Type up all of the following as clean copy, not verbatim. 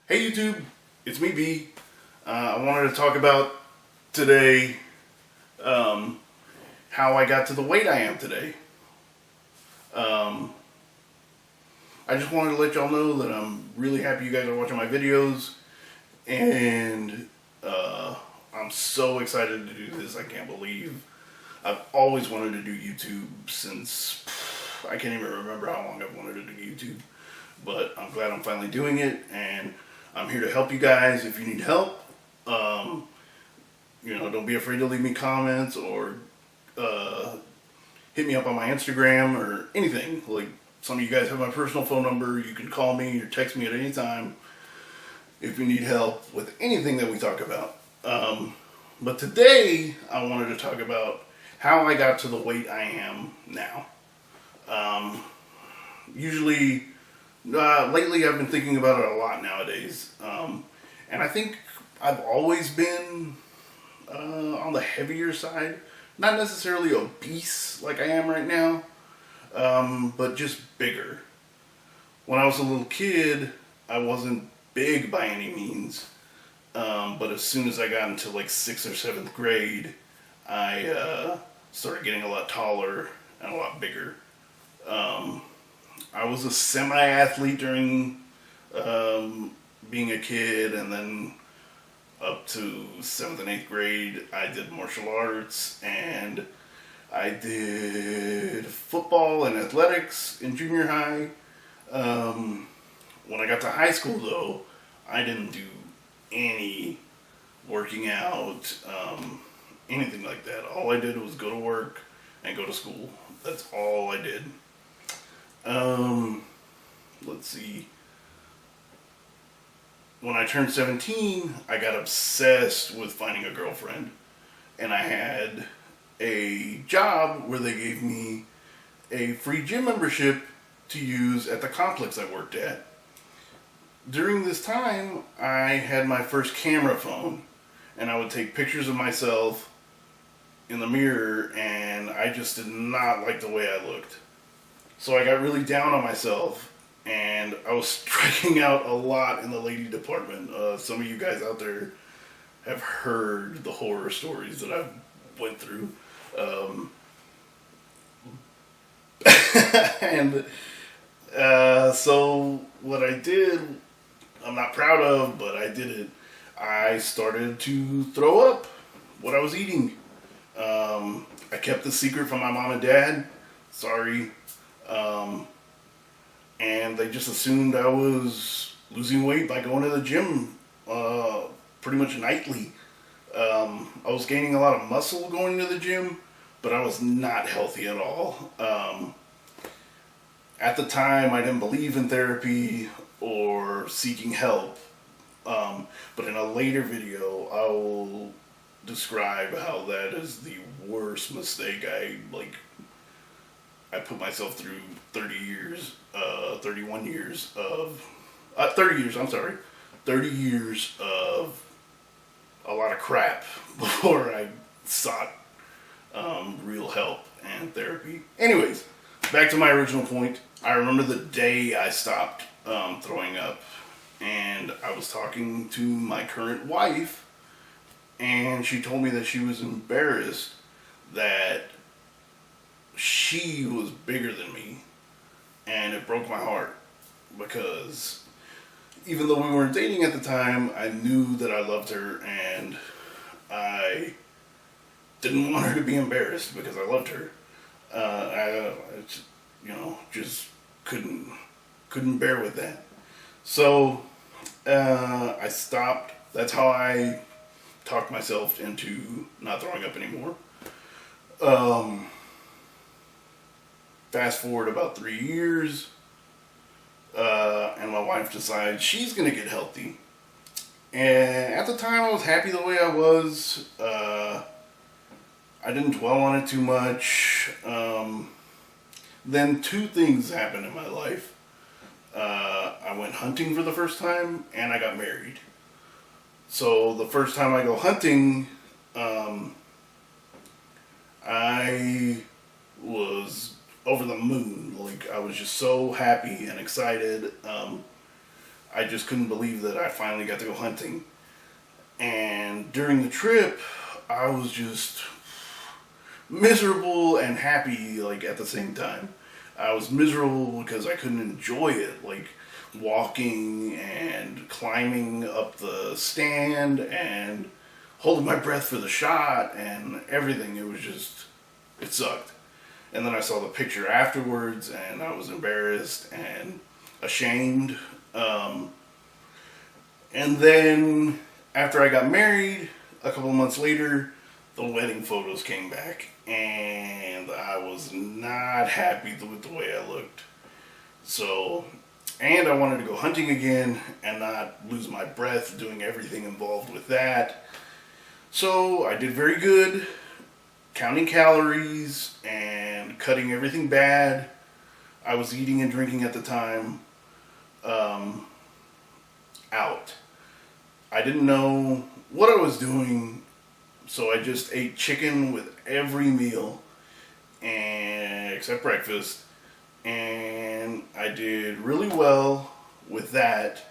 Hey YouTube, it's me B. I wanted to talk about today how I got to the weight I am today. I just wanted to let y'all know that I'm really happy you guys are watching my videos, and I'm so excited to do this. I can't believe I've always wanted to do YouTube since I can't even remember how long I've wanted to do YouTube, but I'm glad I'm finally doing it, and I'm here to help you guys if you need help. Don't be afraid to leave me comments or hit me up on my Instagram or anything. Like, some of you guys have my personal phone number. You can call me or text me at any time if you need help with anything that we talk about. But today, I wanted to talk about how I got to the weight I am now. Lately I've been thinking about it a lot nowadays. And I think I've always been on the heavier side. Not necessarily obese like I am right now, but just bigger. When I was a little kid, I wasn't big by any means. But as soon as I got into like 6th or 7th grade, I started getting a lot taller and a lot bigger. I was a semi-athlete during being a kid, and then up to 7th and 8th grade, I did martial arts, and I did football and athletics in junior high. When I got to high school, though, I didn't do any working out, anything like that. All I did was go to work and go to school. That's all I did. Let's see. When I turned 17, I got obsessed with finding a girlfriend. And I had a job where they gave me a free gym membership to use at the complex I worked at. During this time, I had my first camera phone, and I would take pictures of myself in the mirror, and I just did not like the way I looked. So I got really down on myself, and I was striking out a lot in the lady department. Some of you guys out there have heard the horror stories that I've went through. And so what I did, I'm not proud of, but I did it. I started to throw up what I was eating. I kept the secret from my mom and dad. Sorry. And they just assumed I was losing weight by going to the gym pretty much nightly. I was gaining a lot of muscle going to the gym, but I was not healthy at all. At the time, I didn't believe in therapy or seeking help. But in a later video, I will describe how that is the worst mistake I put myself through 30 years of a lot of crap before I sought real help and therapy. Anyways, back to my original point. I remember the day I stopped throwing up, and I was talking to my current wife, and she told me that she was embarrassed that she was bigger than me, and it broke my heart, because even though we weren't dating at the time, I knew that I loved her, and I didn't want her to be embarrassed because I loved her. I just couldn't bear with that. So I stopped. That's how I talked myself into not throwing up anymore. Fast forward about 3 years, and my wife decides she's going to get healthy. And at the time, I was happy the way I was. I didn't dwell on it too much. Then 2 things happened in my life. I went hunting for the first time, and I got married. So the first time I go hunting, I was over the moon. Like, I was just so happy and excited. I just couldn't believe that I finally got to go hunting. And during the trip, I was just miserable and happy, like, at the same time. I was miserable because I couldn't enjoy it, like walking and climbing up the stand and holding my breath for the shot and everything. It was just, it sucked. And then I saw the picture afterwards and I was embarrassed and ashamed. And then after I got married, a couple of months later, the wedding photos came back, and I was not happy with the way I looked. So, and I wanted to go hunting again and not lose my breath doing everything involved with that. So I did very good, counting calories and cutting everything bad I was eating and drinking at the time out. I didn't know what I was doing. So I just ate chicken with every meal, and except breakfast, and I did really well with that.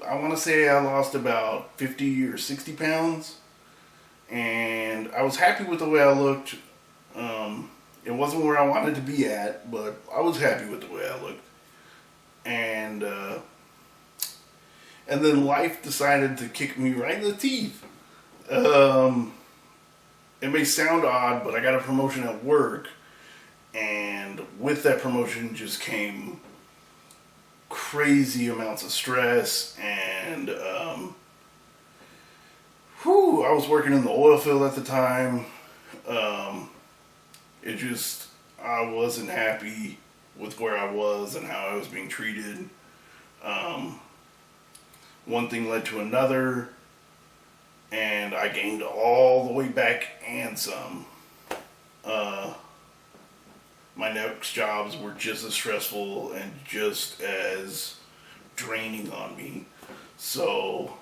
I want to say I lost about 50 or 60 pounds, and I was happy with the way I looked. It wasn't where I wanted to be at, but I was happy with the way I looked. And then life decided to kick me right in the teeth. It may sound odd, but I got a promotion at work, and with that promotion just came crazy amounts of stress, and I was working in the oil field at the time. I wasn't happy with where I was and how I was being treated. One thing led to another, and I gained all the way back and some. My next jobs were just as stressful and just as draining on me. So,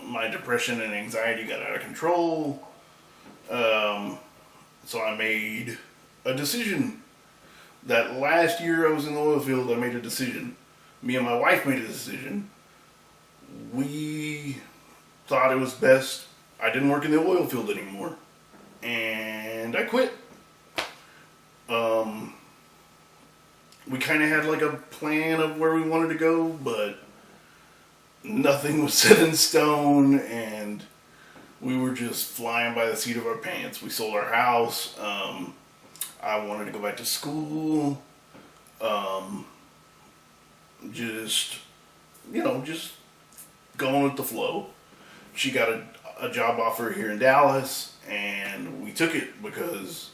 my depression and anxiety got out of control. So I made a decision. That last year I was in the oil field, I made a decision. Me and my wife made a decision. We thought it was best I didn't work in the oil field anymore. And I quit. We kind of had like a plan of where we wanted to go, but nothing was set in stone, and we were just flying by the seat of our pants. We sold our house. I wanted to go back to school. Just going with the flow. She got a job offer here in Dallas, and we took it because,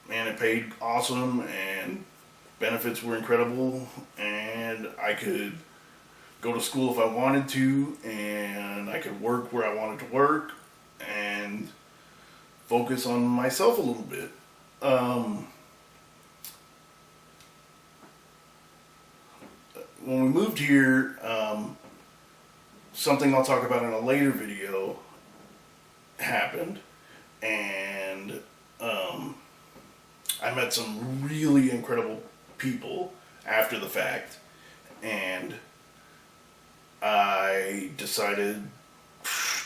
man, it paid awesome, and benefits were incredible, and I could go to school if I wanted to, and I could work where I wanted to work, and focus on myself a little bit. When we moved here, something I'll talk about in a later video happened, and I met some really incredible people after the fact, and I decided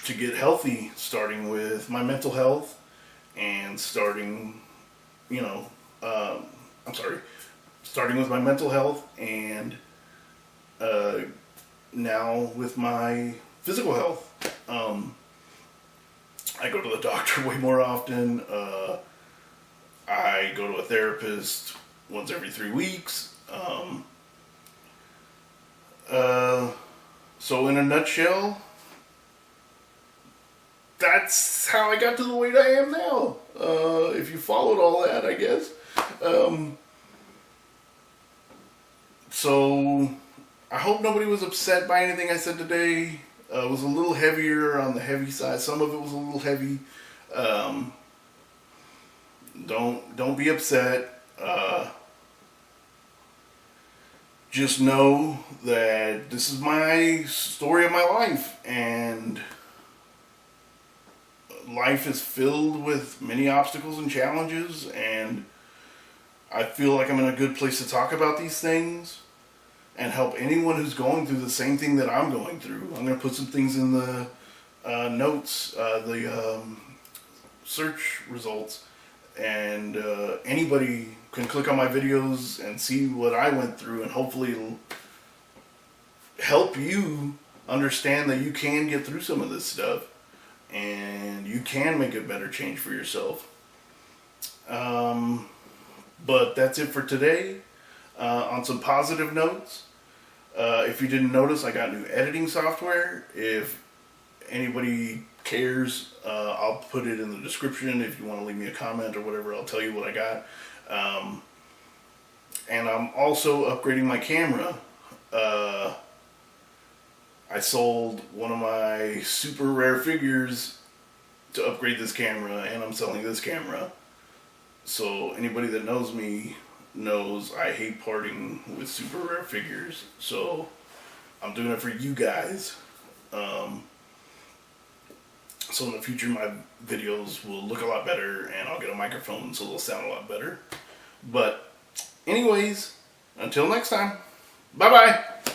to get healthy, starting with my mental health, and starting with my mental health, and now with my physical health. I go to the doctor way more often. I go to a therapist once every 3 weeks. So in a nutshell, that's how I got to the weight I am now. If you followed all that, I guess. So I hope nobody was upset by anything I said today. It was a little heavier on the heavy side. Some of it was a little heavy. Don't be upset. Just know that this is my story of my life, and life is filled with many obstacles and challenges, and I feel like I'm in a good place to talk about these things and help anyone who's going through the same thing that I'm going through. I'm going to put some things in the notes, the search results, and anybody can click on my videos and see what I went through, and hopefully it'll help you understand that you can get through some of this stuff and you can make a better change for yourself. But that's it for today. On some positive notes, if you didn't notice, I got new editing software. If anybody cares, I'll put it in the description. If you want to leave me a comment or whatever, I'll tell you what I got. And I'm also upgrading my camera. I sold one of my super rare figures to upgrade this camera, and I'm selling this camera. So anybody that knows me knows I hate parting with super rare figures. So I'm doing it for you guys. So in the future my videos will look a lot better, and I'll get a microphone so they'll sound a lot better. But anyways, until next time, bye bye.